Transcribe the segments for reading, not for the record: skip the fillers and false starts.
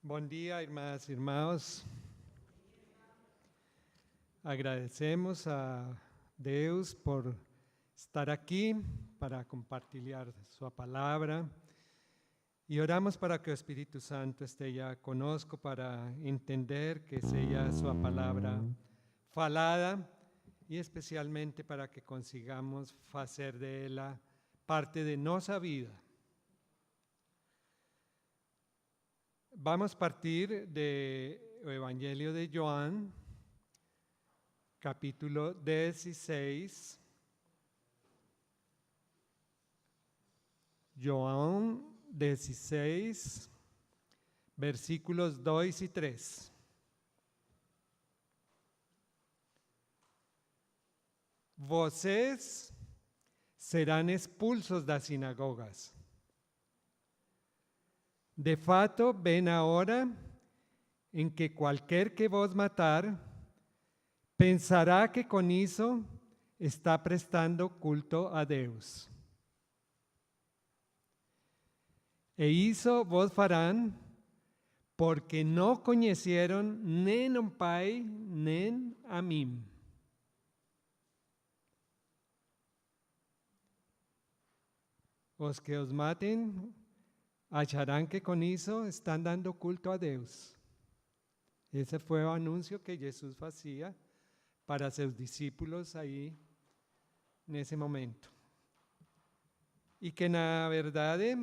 Bom dia, irmãs e irmãos. Agradecemos a Deus por estar aqui para compartilhar sua palavra e oramos para que o Espírito Santo esteja conosco para entender que seja sua palavra falada e especialmente para que consigamos fazer dela parte de nossa vida. Vamos a partir del Evangelio de Joan, capítulo 16. Joan 16, versículos 2 y 3. Vocês serão expulsos das sinagogas. De fato, ven a hora em que qualquer que vos matar pensará que com isso está prestando culto a Deus. E isso vos farão porque não conheceram nem o Pai nem a mim. Os que os matem acharán que con eso están dando culto a Dios. Ese fue el anuncio que Jesús hacía para sus discípulos ahí en ese momento. Y que na verdade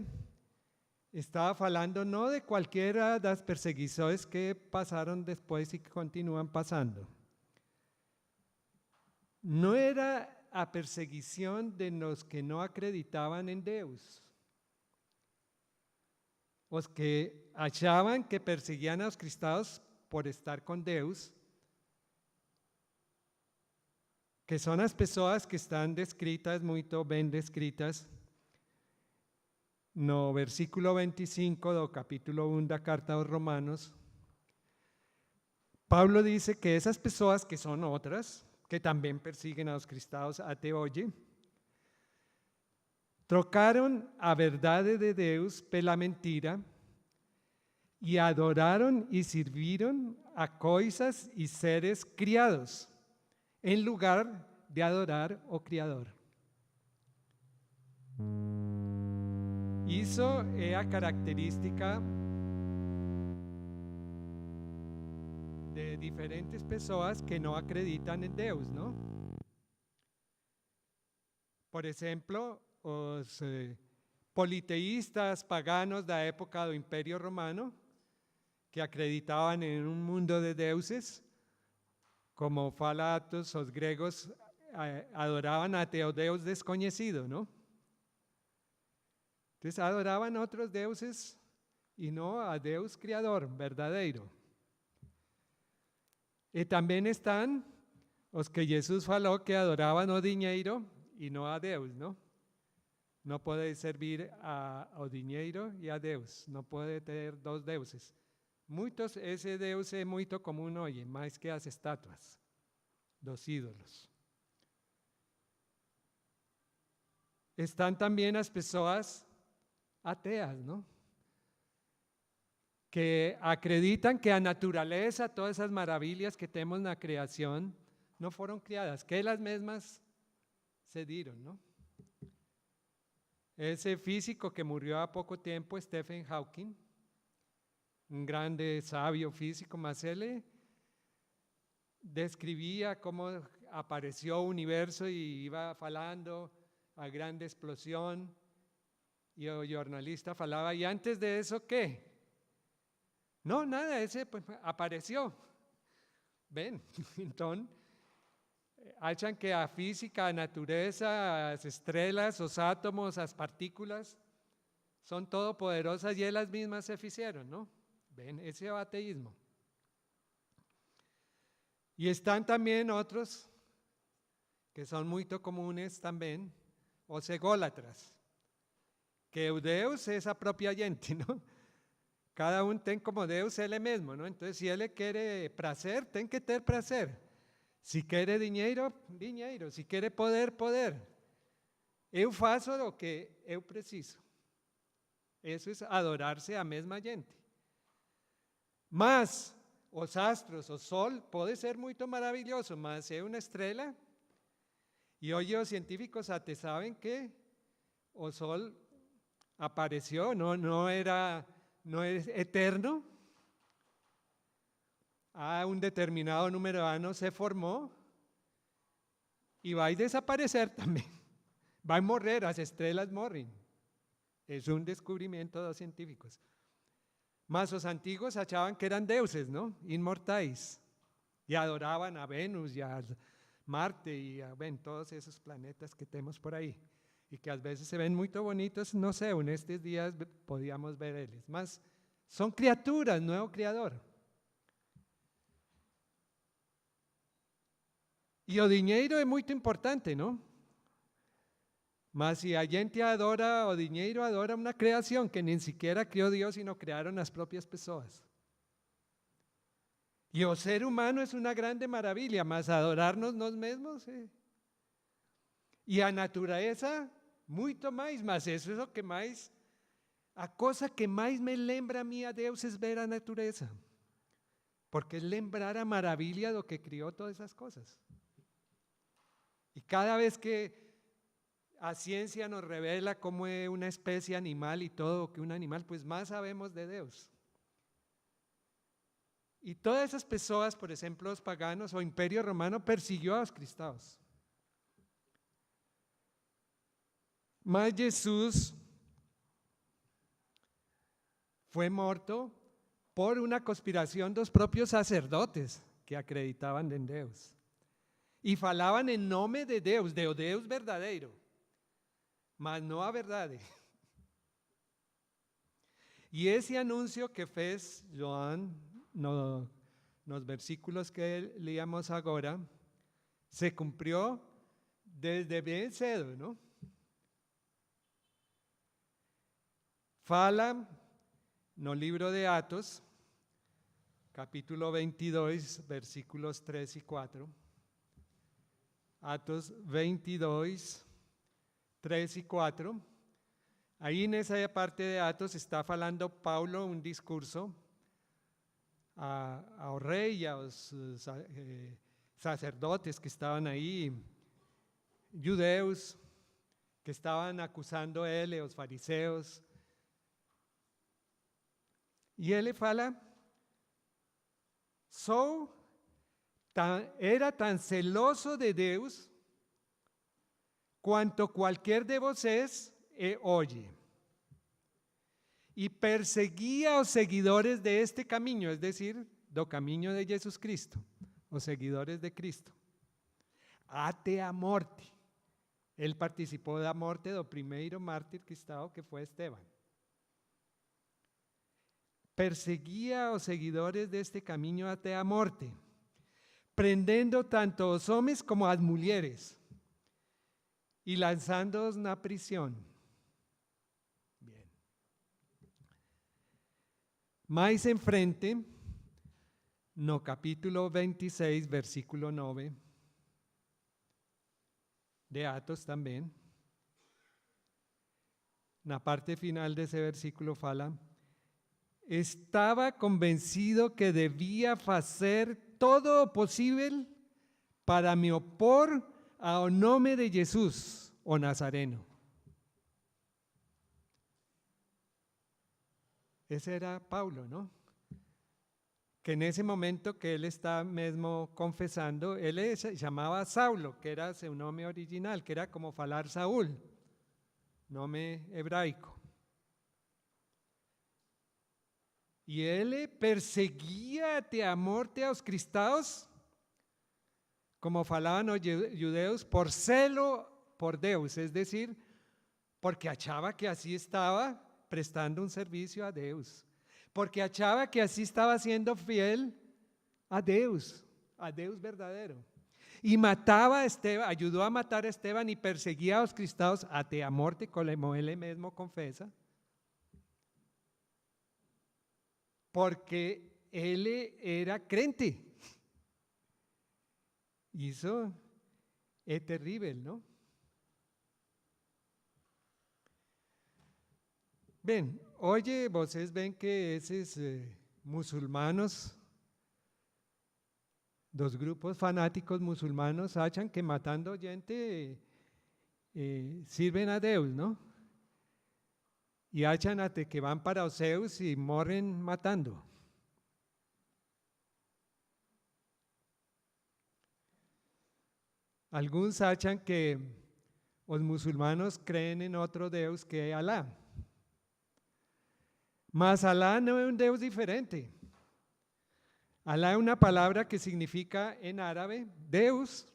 estaba hablando no de cualquiera de las perseguiciones que pasaron después y que continúan pasando. No era a perseguición de los que no acreditaban en Dios. Os que achavam que perseguían a los cristianos por estar con Deus, que son las personas que están descritas, muy bien descritas, no versículo 25 do capítulo 1 da carta a los Romanos. Pablo dice que esas personas que son otras, que también persiguen a los cristianos até hoje, trocaram a verdade de Deus pela mentira e adoraram e serviram a coisas e seres criados, em lugar de adorar o Criador. Isso é a característica de diferentes pessoas que não acreditam em Deus, não? Por exemplo, os politeístas paganos da época do Império Romano, que acreditaban en un mundo de deuses, como fala Atos, los griegos adoraban a Deus desconocido, ¿no? Entonces adoraban a otros deuses y no a Deus Criador, verdadero. Y también están los que Jesús falou que adoraban o dinheiro y no a Deus, ¿no? No puede servir ao dinheiro e a Deus, no puede tener dos deuses. Muitos, esse Deus é muito comum hoje, mais que as estátuas dos ídolos. Estão também as pessoas ateas, não? Que acreditam que a natureza, todas as maravilhas que temos na criação, não foram criadas, que elas mesmas se dieron, não? Ese físico que murió há pouco tempo, Stephen Hawking, un grande sabio físico, mas ele describía cómo apareció el universo y iba falando a grande explosión y el jornalista falaba, ¿y antes de eso qué? No, nada, ese pues, apareció. Ven, entonces, achan que a física, a natureza, as estrelas, os átomos, as partículas, son todopoderosas y ellas mismas se hicieron, ¿no? Ven, ese es el ateísmo. Y están también otros que son muy comunes también, os ególatras, que o Deus es a propia gente, ¿no? Cada uno tiene como Deus él mismo, ¿no? Entonces, si él quiere prazer, tiene que tener prazer. Si quiere dinheiro, dinheiro. Si quiere poder, poder. Eu faço o que eu preciso. Eso es adorarse a mesma gente. Mas os astros, o sol, pode ser muito maravilhoso, mas é uma estrela. E hoje os científicos até saben que o sol apareció, no es eterno. A un determinado número de años se formó y va a desaparecer también. Va a morir, las estrellas mueren. Es un descubrimiento de los científicos. Mas los antiguos achaban que eran dioses, ¿no? Inmortais. Y adoraban a Venus y a Marte y a todos esos planetas que tenemos por ahí. Y que a veces se ven muy bonitos, no sé, en estos días podíamos ver ellos. Mas son criaturas, nuevo creador. E o dinheiro é muito importante, não? Mas se a gente adora o dinheiro, adora uma criação que nem sequer criou Deus, sino criaram as próprias pessoas. E o ser humano é uma grande maravilha, mas adorarnos nós mesmos, E a natureza, muito mais, mas isso é o que mais, a coisa que mais me lembra a mim a Deus é ver a natureza. Porque é lembrar a maravilha do que criou todas essas coisas. Y cada vez que la ciencia nos revela cómo es una especie animal y todo que un animal, pues más sabemos de Dios. Y todas esas personas, por ejemplo, los paganos o Imperio Romano persiguió a los cristianos. Mas Jesús fue muerto por una conspiración de los propios sacerdotes que acreditaban en Dios. E falavam em nome de Deus verdadeiro, mas não a verdade. E esse anúncio que fez João nos versículos que leíamos agora, se cumpriu desde bem cedo, não? Fala no livro de Atos, capítulo 22, versículos 3 e 4. Atos 22, 3 e 4. Aí nessa parte de Atos está falando Paulo um discurso ao rei e aos sacerdotes que estavam aí, judeus, que estavam acusando ele, os fariseus. E ele fala, era tan celoso de Deus quanto qualquer de vocês hoje. E perseguia os seguidores de este caminho, es decir, do caminho de Jesus Cristo, os seguidores de Cristo, até a morte. Ele participou da morte do primeiro mártir cristão, que foi Estevão. Perseguia os seguidores deste caminho até a morte, prendendo tanto os homens como as mulheres e lançando-os na prisão. Bien. Mais em frente, no capítulo 26, versículo 9, de Atos também, na parte final desse versículo fala: estava convencido que devia fazer todo o possível para me opor ao nome de Jesus, o Nazareno. Esse era Paulo, ¿no? Que nesse momento que ele está mesmo confessando, ele se chamava Saulo, que era seu nome original, que era como falar Saúl, nome hebraico. E ele perseguia até a morte aos cristãos, como falavam os judeus, por celo por Deus, es decir, porque achava que assim estava prestando um serviço a Deus, porque achava que assim estava sendo fiel a Deus verdadeiro. E matava a Estevão, ajudou a matar a Estevão e perseguia aos cristãos até a morte, como ele mesmo confessa, porque ele era crente. Isso é terrível, não? Bem, hoje vocês veem que esses musulmanos, dos grupos fanáticos musulmanos achan que matando gente sirven a Deus, ¿no? Y achan hasta que van para os Zeus y morren matando. Algunos achan que los musulmanos creen en otro Deus que Alá. Mas Alá no es un Deus diferente. Alá es una palabra que significa en árabe Deus.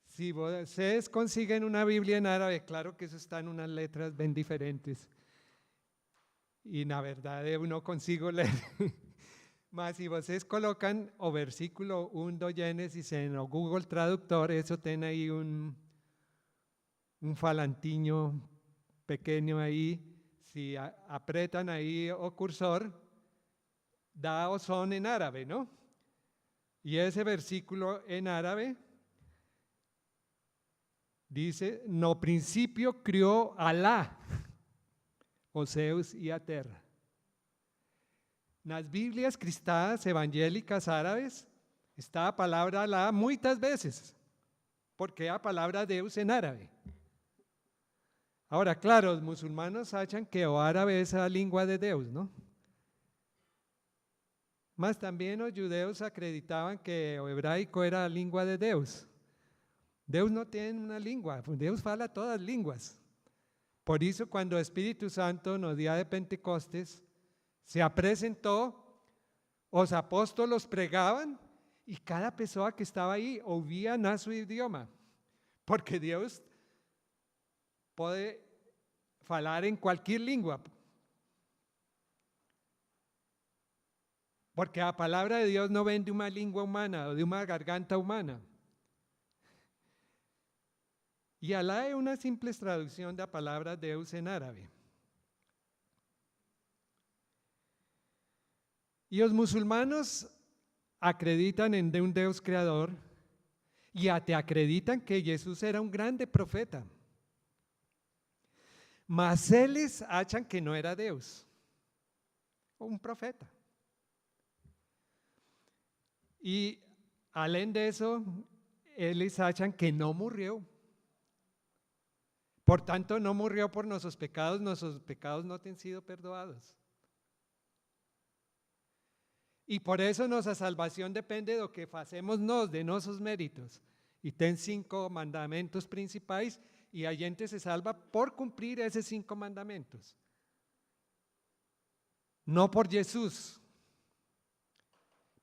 Si ustedes consiguen una Biblia en árabe, claro que eso está en unas letras bien diferentes. Y la verdad no consigo leer. Mas si ustedes colocan o versículo 1 de Génesis en el Google Traductor, eso tiene ahí un falantiño pequeño ahí. Si apretan ahí o cursor, da o son en árabe, ¿no? Y ese versículo en árabe dice, no principio crió Alá, o Zeus y a terra. Nas Biblias cristãs evangélicas árabes está a palavra Alá muitas veces, porque é a palavra Deus en árabe. Ahora, claro, los musulmanos achan que o árabe es la lengua de Deus, ¿no? Mas también los judeos acreditaban que o hebraico era la lengua de Deus. Deus no tiene una lengua, Deus fala todas línguas. Por eso cuando el Espíritu Santo en el día de Pentecostes se apresentou, os apóstolos pregaban y cada persona que estaba ahí oía en su idioma, porque Dios puede falar en cualquier lengua, porque la palabra de Dios no viene de una lengua humana o de una garganta humana. Y Alá es una simple traducción de la palabra Deus en árabe. Y los musulmanos acreditan en un Deus creador y te acreditan que Jesús era un grande profeta. Mas ellos achan que no era Deus, un profeta. Y além de eso, ellos achan que no murió. Por tanto, no murió por nuestros pecados no han sido perdonados. Y por eso nuestra salvación depende de lo que hacemos de nuestros méritos. Y ten 5 mandamientos principales y la gente se salva por cumplir esos 5 mandamientos. No por Jesús.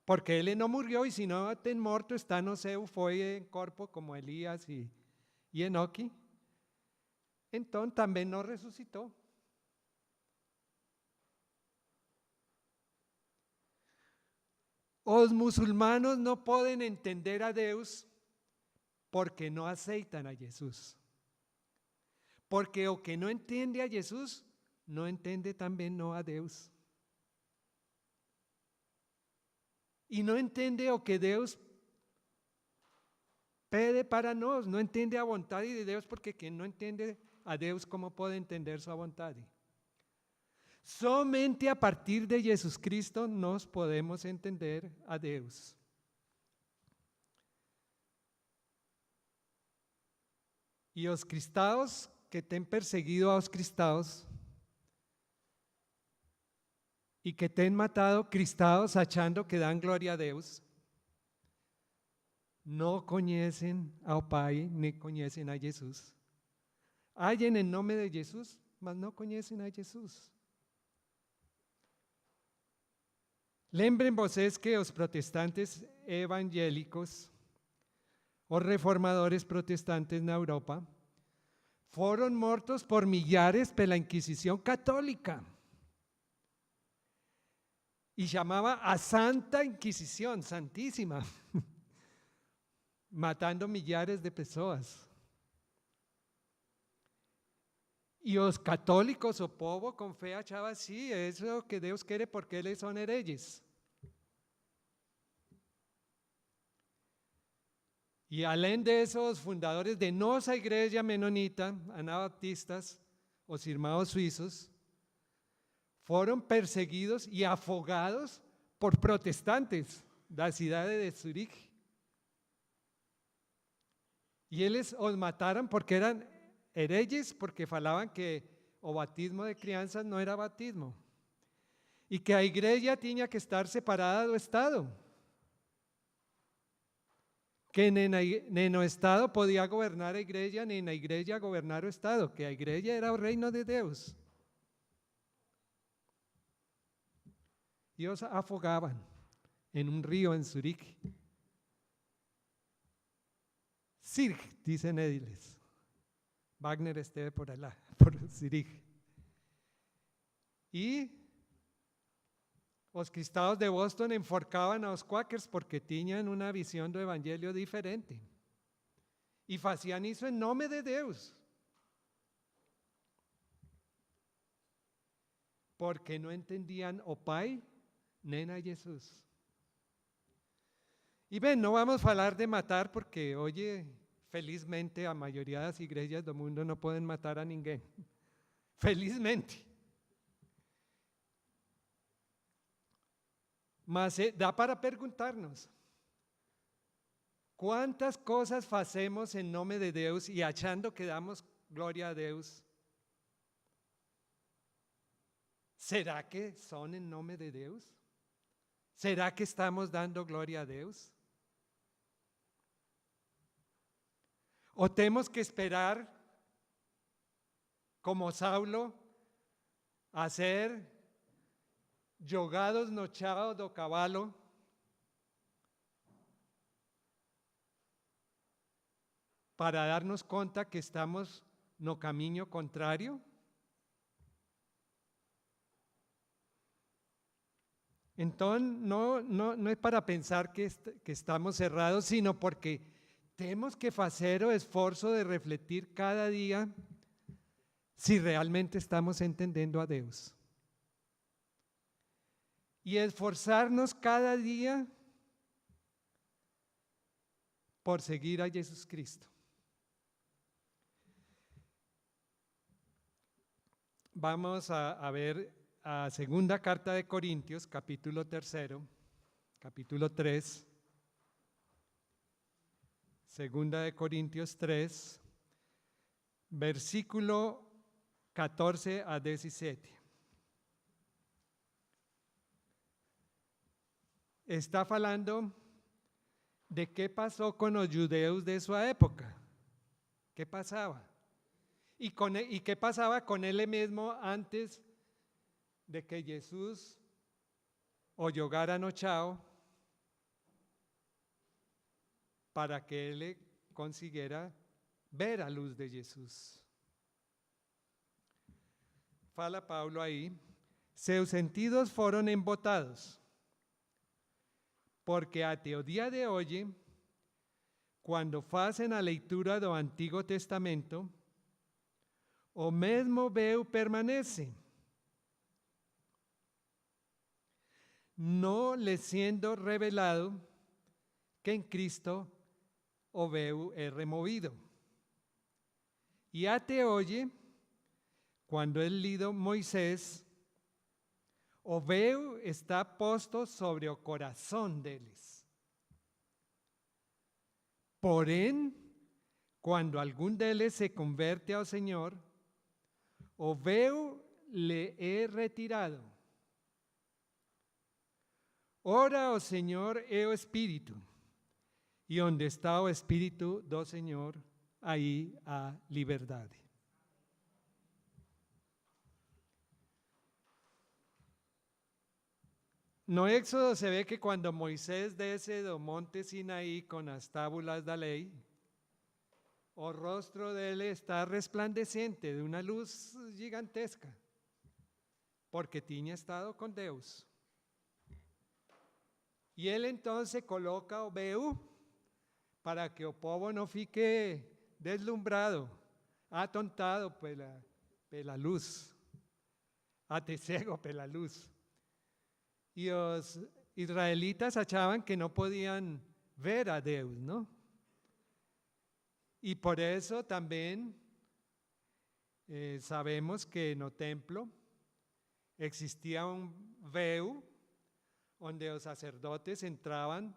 Porque Él no murió y si no ten muerto está no sé, fue en cuerpo como Elías y Enoque. Entonces también no resucitó. Los musulmanos no pueden entender a Deus porque no aceitan a Jesús. Porque o que no entiende a Jesús, no entiende también no a Deus. Y no entiende o que Deus pide para nós, no entiende a vontade de Deus, porque quien no entiende a Deus, ¿cómo puede entender su vontade? Somente a partir de Jesucristo nos podemos entender a Deus. Y los cristãos que ten perseguido a los cristãos y que ten matado cristãos achando que dan gloria a Deus, no conocen ao Pai ni conocen a Jesús. Hallen el nombre de Jesús, mas no conocen a Jesús. Lembren vocês que los protestantes evangélicos o reformadores protestantes en Europa fueron muertos por millares por la Inquisición católica. Y llamaba a Santa Inquisición, Santísima, matando millares de personas. Y los católicos o povo con fe achaban sí, eso es lo que Dios quiere porque ellos son herejes. Y além de esos fundadores de nuestra iglesia menonita, anabaptistas, os irmãos suizos, fueron perseguidos y afogados por protestantes da cidade de Zurique. Y eles os mataron porque eran herejes, porque falaban que o batismo de crianças não era batismo. E que a igreja tinha que estar separada do Estado. Que nem no Estado podia governar a igreja, nem na igreja governar o Estado, que a igreja era o reino de Deus. E os afogavam em um rio em Zurique. Zürich, dicen eles. Wagner esteve por allá, por Zürich. E os cristãos de Boston enforcavam aos quakers porque tinham uma visão do evangelho diferente. E faziam isso em nome de Deus. Porque não entendiam o Pai nem a Jesus. E bem, não vamos falar de matar porque hoje, felizmente, a maioria das igrejas do mundo não podem matar a ninguém. Felizmente. Mas dá para perguntar-nos: quantas coisas fazemos em nome de Deus e achando que damos glória a Deus? ¿Será que são em nome de Deus? ¿Será que estamos dando glória a Deus? ¿O temos que esperar, como Saulo, a ser jogados no chão do cavalo para darnos conta que estamos no caminho contrário? Então, não é para pensar que estamos errados, sino porque temos que fazer o esforço de refletir cada dia se realmente estamos entendendo a Deus. E esforzarnos cada dia por seguir a Jesus Cristo. Vamos a ver a segunda carta de Corintios, capítulo 3, capítulo 3. Segunda de Corintios 3, versículo 14 a 17. Está falando de qué pasó con los judeos de su época. ¿Qué pasaba? ¿Y qué pasaba con él mismo antes de que Jesús o jogara no chao para que él consiguiera ver a luz de Jesús? Fala Paulo aí: seus sentidos foram embotados, porque até o dia de hoje, quando fazem a leitura do Antigo Testamento, o mesmo véu permanece, não lhe sendo revelado que em Cristo o véu é removido. E até hoje, quando é lido Moisés, o véu está posto sobre o coração deles. Porém, quando algum deles se converte ao Senhor, o véu lhe é retirado. Ora, o Senhor é o Espírito, e onde está o Espírito do Senhor, aí há liberdade. No Éxodo se ve que cuando Moisés desce do monte Sinaí con as tábulas da lei, o rostro dele está resplandeciente de uma luz gigantesca, porque tinha estado com Deus. E ele então coloca o véu para que o povo não fique deslumbrado, atontado pela luz, até cego pela luz. E os israelitas achavam que não podiam ver a Deus, não? E por isso também sabemos que no templo existía un veu donde los sacerdotes entraban,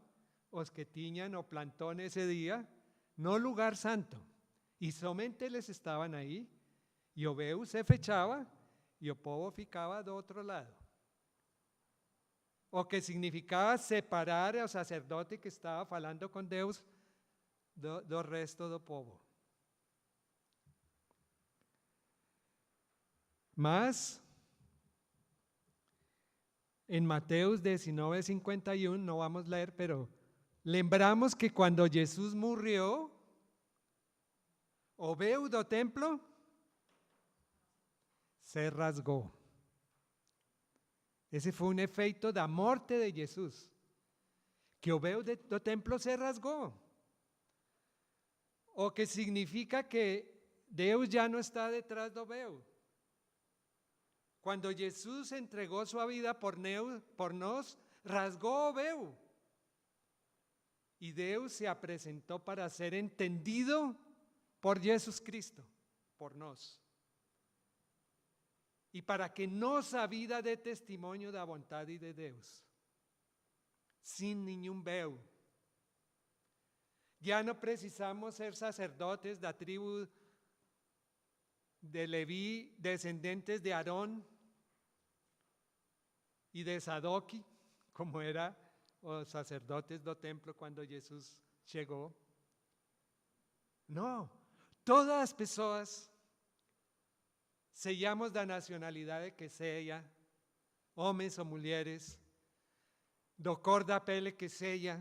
os que tiñan o plantón ese día, no lugar santo, y somente les estaban ahí, y o veu se fechaba, y o povo ficaba do otro lado. O que significaba separar ao sacerdote que estaba falando com Deus do resto do povo. Mas, en Mateus 19:51, no vamos a leer, pero lembramos que cuando Jesús murió, o veu do templo se rasgó. Ese fue un efecto da morte de Jesús, que o veu do templo se rasgó. O que significa que Deus ya no está detrás do veu. Cuando Jesús entregó su vida por nos, rasgó o veu. Y Deus se apresentó para ser entendido por Jesús Cristo, por nos. Y para que nossa vida dê testemunho da vontade de Deus, sin nenhum veu. Ya no precisamos ser sacerdotes da tribu de Leví, descendientes de Aarón y de Sadoki, como eran los sacerdotes do templo cuando Jesús llegó. No, todas as pessoas, sejamos da nacionalidade que seja, homens ou mulheres, do cor da pele que seja,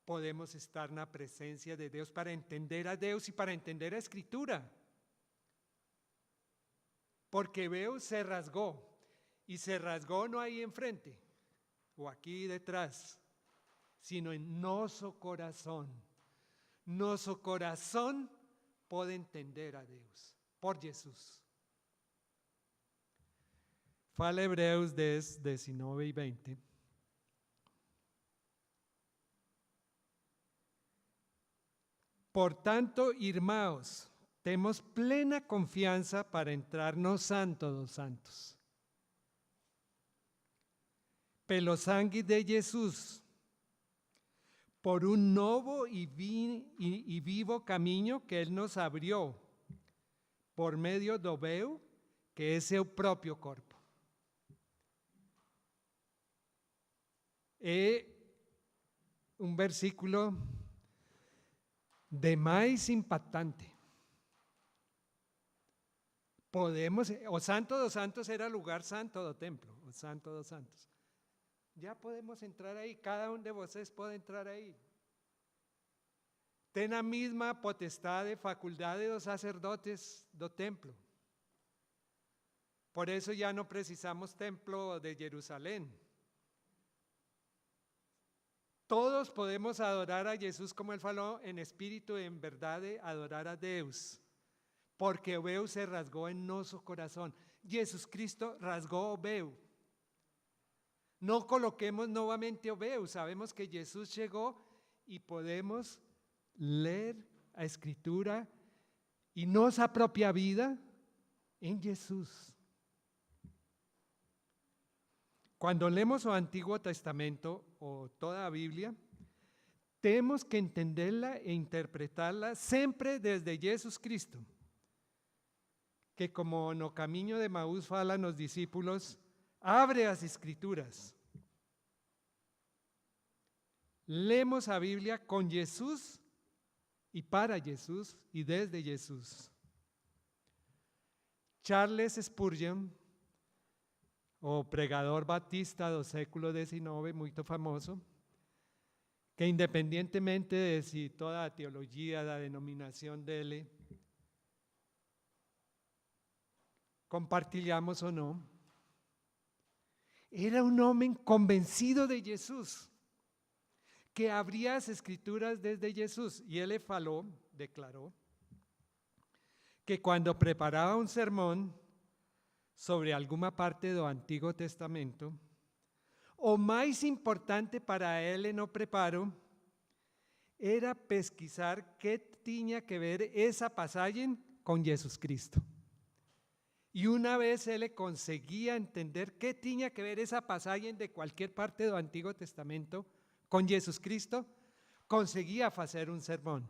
podemos estar na presença de Deus para entender a Deus e para entender a Escritura. Porque veu se rasgó, y se rasgó no ahí enfrente o aquí detrás, sino en nosso corazón. Nosso corazón puede entender a Deus por Jesús. Fala Hebreus 10, 19 y 20. Por tanto, irmãos, temos plena confiança para entrar no Santo dos Santos. Pelo sangue de Jesus, por un novo y vivo caminho que Ele nos abriu, por medio do veu, que é seu próprio corpo. É um versículo de mais impactante. O Santo dos Santos era lugar santo do templo, o Santo dos Santos. Ya podemos entrar ahí, cada uno de vocês puede entrar ahí. Tem a mesma potestade, faculdade dos sacerdotes do templo. Por eso ya no precisamos templo de Jerusalén. Todos podemos adorar a Jesús como Él falou, en espíritu y en verdad, adorar a Deus. Porque o veu se rasgó en nosso corazón. Jesús Cristo rasgó o veu. No coloquemos nuevamente o veu. Sabemos que Jesús llegó y podemos leer a Escritura y nossa propia vida en Jesús. Cuando leemos o Antiguo Testamento o toda a Biblia, tenemos que entenderla e interpretarla siempre desde Jesús Cristo, que como no caminho de Emaús falan los discípulos, abre las Escrituras. Leemos a Biblia con Jesús y para Jesús y desde Jesús. Charles Spurgeon, o pregador batista do século XIX, muy famoso, que independientemente de si toda a teología, la denominación dele, compartilhamos o no, era un hombre convencido de Jesús, que abría las Escrituras desde Jesús, y él declaró, que cuando preparaba un sermón sobre alguna parte do Antigo Testamento, o mais importante para ele no preparo era pesquisar qué tenía que ver esa passagem com Jesus Cristo. Y una vez él conseguía entender qué tenía que ver esa pasaje de cualquier parte del Antiguo Testamento con Jesucristo, conseguía hacer un sermón.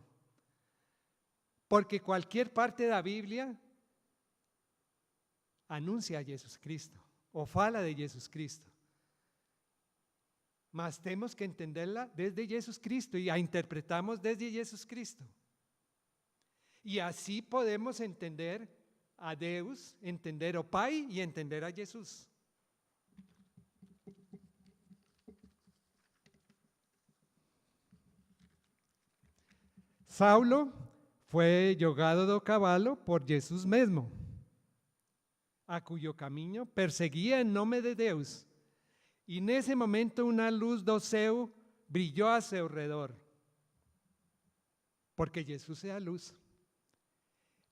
Porque cualquier parte de la Biblia anuncia a Jesucristo o fala de Jesucristo. Mas tenemos que entenderla desde Jesucristo y la interpretamos desde Jesucristo. Y así podemos entender a Deus, entender ao Pai e entender a Jesus. Saulo fue jogado do cavalo por Jesus mesmo, a cuyo caminho perseguia em nome de Deus. E nesse momento uma luz do céu brilhou a seu redor, porque Jesus é a luz.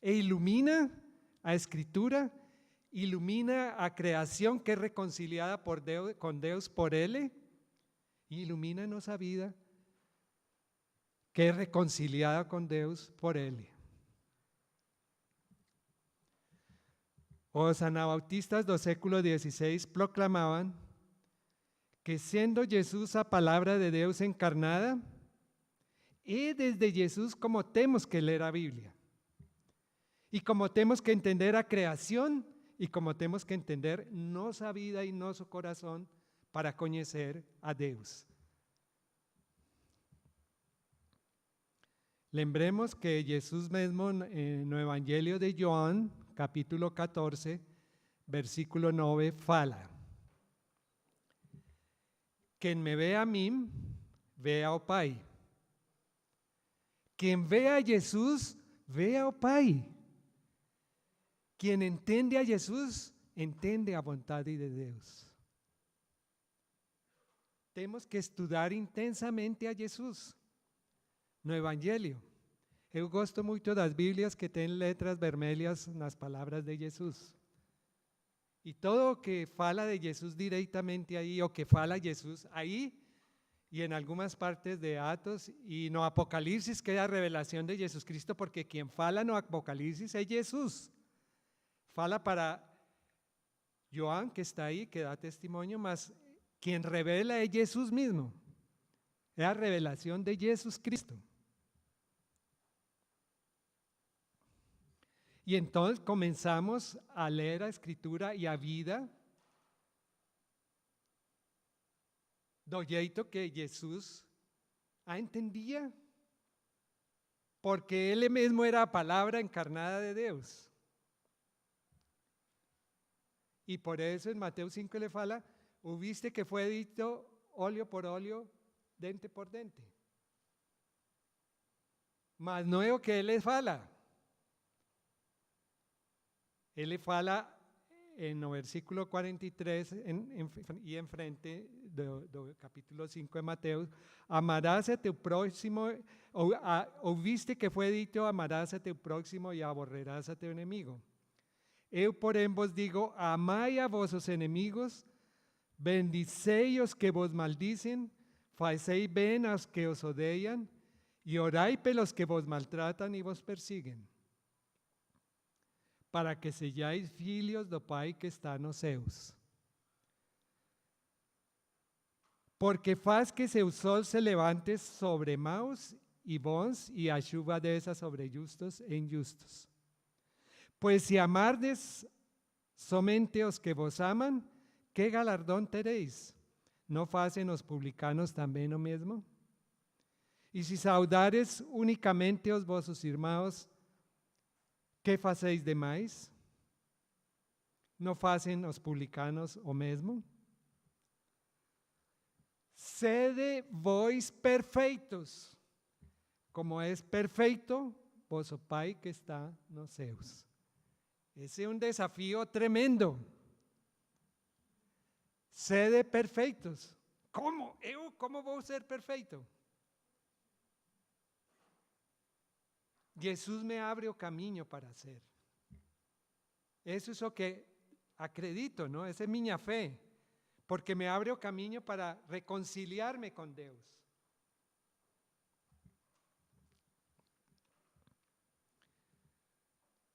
E ilumina a Escritura, ilumina a creación que es reconciliada con Dios por Él, y ilumina nuestra vida que es reconciliada con Dios por Él. Os anabautistas do século XVI proclamaban que siendo Jesús a palabra de Dios encarnada, es desde Jesús como tenemos que leer la Biblia. Y como tenemos que entender a creación y como tenemos que entender nuestra vida y nuestro corazón para conocer a Dios. Lembremos que Jesús mismo en el Evangelio de Juan, capítulo 14, versículo 9, fala: quien me ve a mí, ve ao Pai. Quien ve a Jesús, ve ao Pai. Quien entende a Jesús, entende a vontade de Deus. Temos que estudar intensamente a Jesus no Evangelho. Eu gosto muito das Bíblias que têm letras vermelhas nas palavras de Jesus. E todo o que fala de Jesus diretamente aí, o que fala Jesus aí, e em algumas partes de Atos, e no Apocalipse, que é a revelação de Jesus Cristo, porque quem fala no Apocalipse é Jesus. Fala para Joan, que está ahí, que da testimonio, mas quien revela es Jesús mismo. Es la revelación de Jesús Cristo. Y entonces comenzamos a leer la Escritura y a vida do jeito que Jesús entendía, porque Él mismo era la palabra encarnada de Dios. Y por eso en Mateo 5 le fala: ouviste que fue dito óleo por óleo, dente por dente. Mas no es lo que Él le fala. Él le fala en el versículo 43 y en frente do capítulo 5 de Mateo: amarás a tu próximo, ouviste que fue dito, amarás a tu próximo y aborrerás a tu enemigo. Eu, porém, vos digo: amai a vossos inimigos, bendicei os que vos maldicem, fazei bem aos que os odeiam, e orai pelos que vos maltratam e vos persiguen, para que sejais filhos do Pai que está nos céus. Porque faz que seu sol se levante sobre maus e bons, e a chuva desça sobre justos e injustos. Pues si amardes somente os que vos aman, ¿qué galardón teréis? ¿No hacen los publicanos también lo mismo? Y si saudares únicamente os vossos irmãos, ¿qué hacéis demais? ¿No hacen los publicanos o mesmo? Sede vós perfeitos, como es perfeito vosso Pai que está nos céus. Ese es un desafío tremendo. Sede perfeitos. ¿Cómo? ¿Cómo voy a ser perfecto? Jesús me abre o camino para ser. Eso es lo que acredito, ¿no? Esa es mi fe. Porque me abre o camino para reconciliarme con Dios.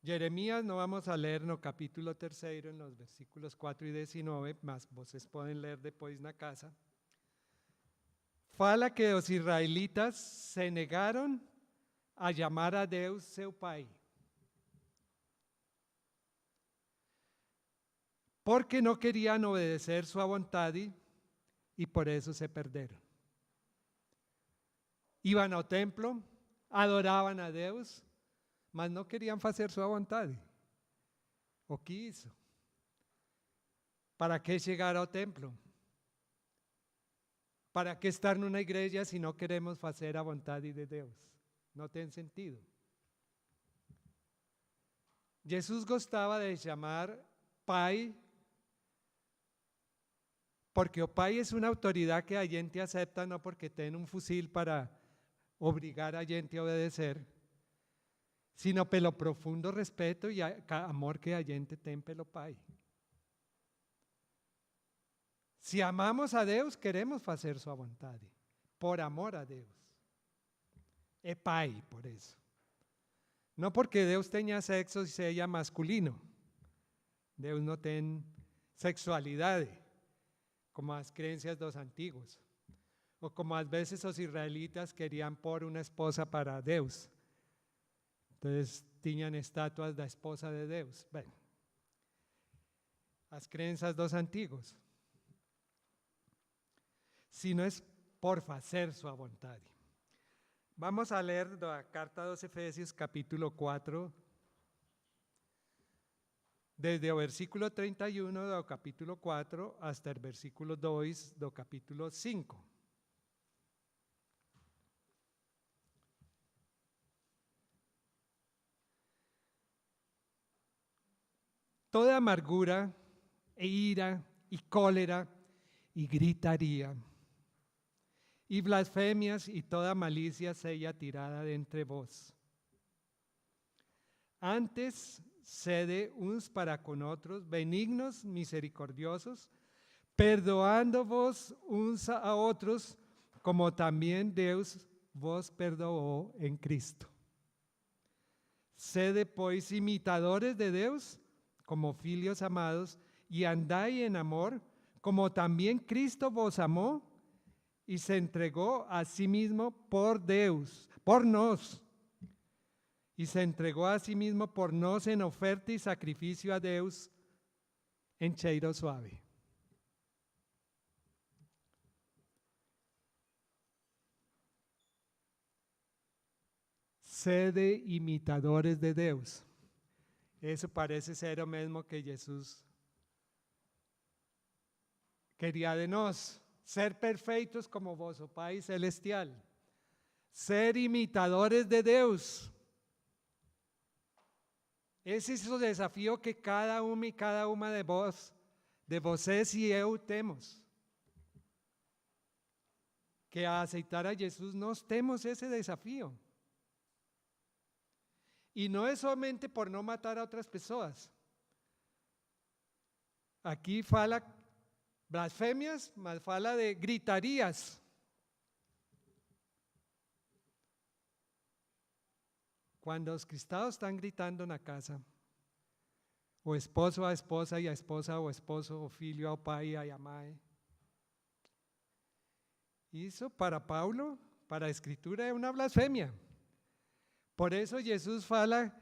Jeremías, no vamos a leer no capítulo 3 en los versículos 4 y 19, mas vocês pueden leer después na casa. Fala que os israelitas se negaram a chamar a Deus seu Pai, porque não queriam obedecer sua vontade e por isso se perderam. Iban ao templo, adoravam a Deus, mas não queriam fazer sua vontade. O que hizo? ¿Para que chegar ao templo? ¿Para que estar numa igreja se não queremos fazer a vontade de Deus? Não tem sentido. Jesus gostava de chamar Pai, porque o Pai é uma autoridade que a gente acepta não porque tem um fusil para obrigar a gente a obedecer, sino pelo profundo respeto e amor que a gente tem pelo Pai. Se amamos a Deus, queremos fazer sua vontade, por amor a Deus. É Pai, por isso. Não porque Deus tenha sexo e seja masculino. Deus não tem sexualidade, como as crenças dos antigos, ou como às vezes os israelitas queriam pôr uma esposa para Deus. Então, tinham estátuas da esposa de Deus. Bem, as crenças dos antigos. Si no es por fazer sua vontade. Vamos a ler da carta dos Efésios, capítulo 4, desde o versículo 31 do capítulo 4 hasta o versículo 2 do capítulo 5. Toda amargura, e ira, e cólera, e gritaria, y blasfemias y toda malicia sea tirada de entre vos. Antes, sede uns para con otros, benignos, misericordiosos, perdoando-vos uns a otros, como también Deus vos perdoó en Cristo. Sede, pues, imitadores de Deus, como filhos amados, y andai en amor, como también Cristo vos amó, y se entregó a sí mismo por Deus, por nós. Y se entregó a sí mismo por nós en oferta y sacrificio a Deus en cheiro suave. Sede imitadores de Deus. Eso parece ser o mesmo que Jesus quería de nós. Ser perfeitos como vosso Pai celestial. Ser imitadores de Deus. Esse é o desafio que cada um e cada uma de vocês e eu temos. Que a aceitar a Jesus nós temos esse desafio. E não é somente por não matar a outras pessoas. Aqui fala blasfemias, mas fala de gritarias. Quando os cristãos estão gritando na casa, o esposo a esposa e a esposa o esposo, o filho ao pai e à mãe. Isso para Paulo, para a Escritura, é uma blasfemia. Por isso Jesus fala,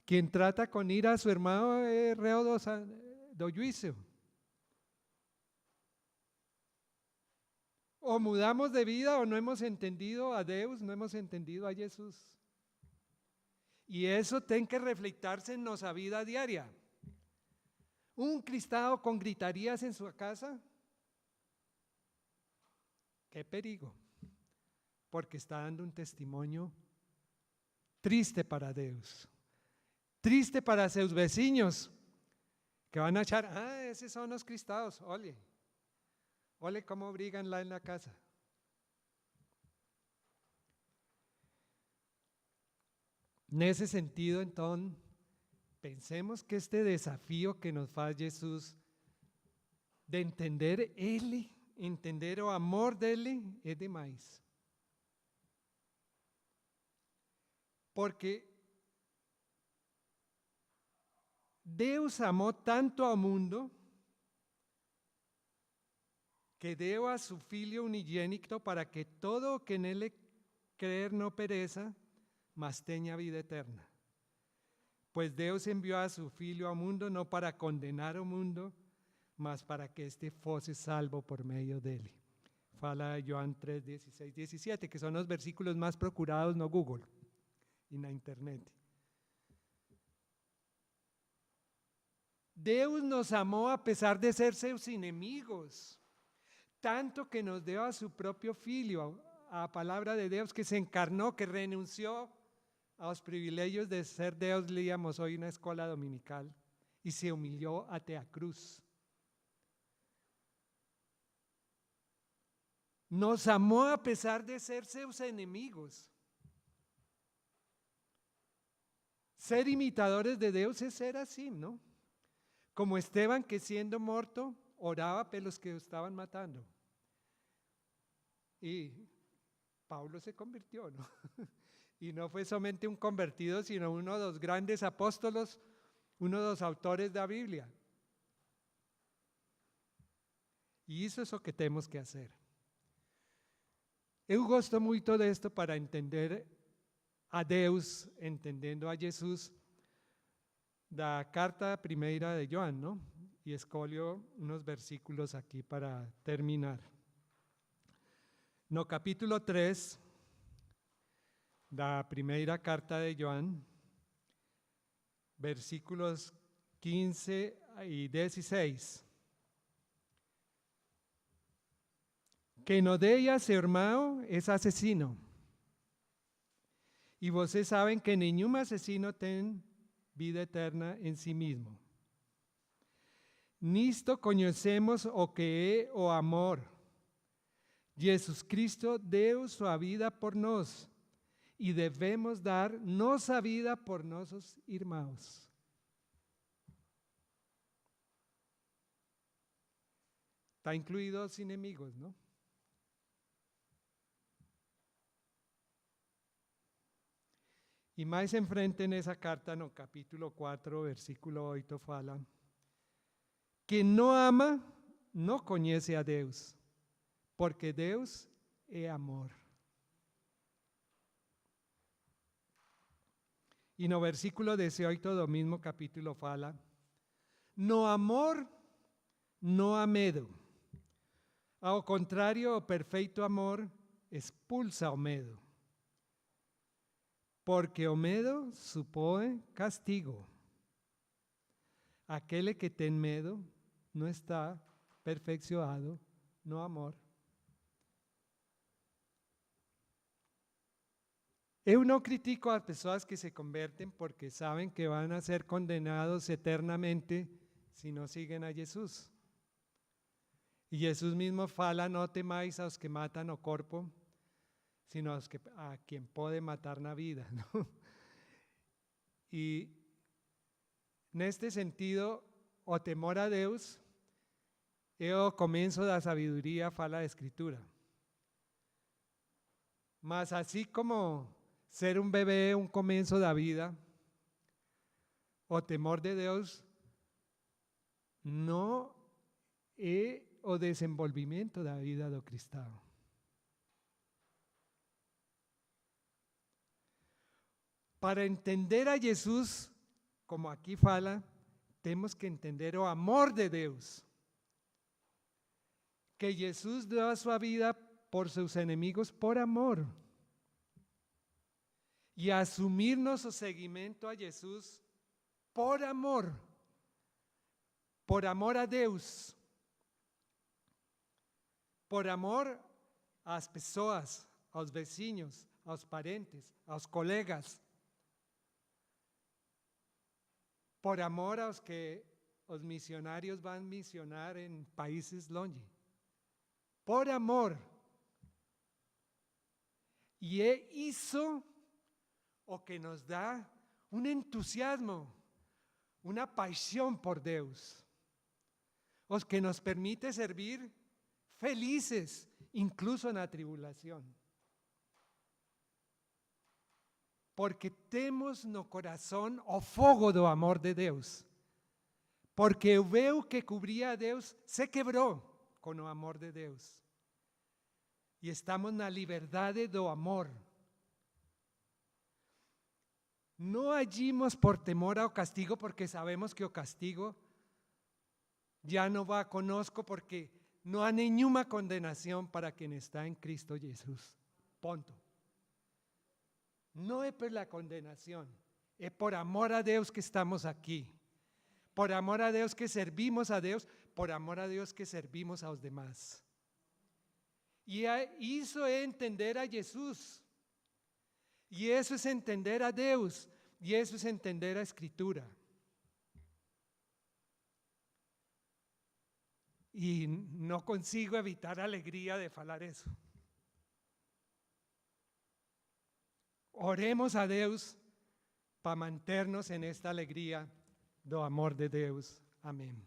quem trata com ira a seu irmão é reo do juízo. O mudamos de vida o não hemos entendido a Deus, não hemos entendido a Jesus. E isso tem que refletir-se em nossa vida diária. Cristão com gritarias em sua casa, que perigo, porque está dando testemunho triste para Deus, triste para seus vecinos, que vão achar, esses são os cristãos, olhe como brigam lá na casa. Nesse sentido, então, pensemos que este desafio que nos faz Jesus de entender Ele, entender o amor dele, é demais. Porque Deus amó tanto ao mundo que deu a su Filho unigênito para que todo o que nele creer no pereça, mas tenha vida eterna. Pues Deus enviou a su Filho ao mundo não para condenar o mundo, mas para que este fosse salvo por meio dele. Fala João 3, 16, 17, que são os versículos mais procurados no Google e na internet. Deus nos amou a pesar de ser seus inimigos, tanto que nos deu a su próprio Filho, a palavra de Deus que se encarnou, que renunciou aos privilégios de ser Deus, leíamos hoy na escola dominical, e se humilhou até a cruz. Nos amó a pesar de ser seus inimigos. Ser imitadores de Deus es ser así, ¿no? Como Esteban, que siendo muerto, oraba pelos que estaban matando. Y Pablo se convirtió, ¿no? Y no fue solamente un convertido, sino uno de los grandes apóstolos, uno de los autores de la Biblia. Y eso es lo que tenemos que hacer. Eu gosto muito disto para entender a Deus, entendendo a Jesus, da carta primeira de João, não? E escolho uns versículos aqui para terminar. No capítulo 3 da primeira carta de João, versículos 15 e 16. Quem odeia seu irmão é assassino. E vocês sabem que nenhum assassino tem vida eterna em si mesmo. Nisto conhecemos o que é o amor. Jesus Cristo deu sua vida por nós e devemos dar nossa vida por nossos irmãos. Está incluído os inimigos, não? E mais em frente nessa carta, no capítulo 4, versículo 8, fala: quem não ama, não conhece a Deus, porque Deus é amor. E no versículo 18 do mesmo capítulo fala: no amor, não há medo. Ao contrário, o perfeito amor expulsa o medo. Porque o medo supõe castigo. Aquele que tem medo não está perfeccionado no amor. Eu não critico as pessoas que se convertem porque sabem que vão a ser condenados eternamente se não seguem a Jesus. E Jesus mesmo fala: não temais aos que matam o corpo, sino a quien pode matar na vida, ¿no? Y neste sentido, o temor a Deus é o começo da sabedoria, fala a Escritura. Mas assim como ser um bebê é um começo da vida, o temor de Deus não é o desenvolvimento da vida do cristão. Para entender a Jesus, como aqui fala, temos que entender o amor de Deus. Que Jesus deu a sua vida por seus inimigos por amor. E assumir nosso seguimento a Jesus por amor. Por amor a Deus. Por amor às pessoas, aos vizinhos, aos parentes, aos colegas. Por amor aos que os missionários vão missionar em países longe. Por amor. E é isso o que nos dá um entusiasmo, uma paixão por Deus. Os que nos permite servir felizes, incluso na tribulação. Porque temos no coração o fogo do amor de Deus. porque o véu que cobria a Deus se quebrou com o amor de Deus. E estamos na liberdade do amor. Não agimos por temor ao castigo, porque sabemos que o castigo já não vai conosco, porque não há nenhuma condenação para quem está em Cristo Jesus. Ponto. Não é por la condenação, é por amor a Deus que estamos aqui. Por amor a Deus que servimos a Deus, por amor a Deus que servimos aos demás. E isso é entender a Jesus. E isso é entender a Deus. E isso é entender a Escritura. E não consigo evitar a alegria de falar isso. Oremos a Deus para manternos en esta alegría do amor de Deus. Amén.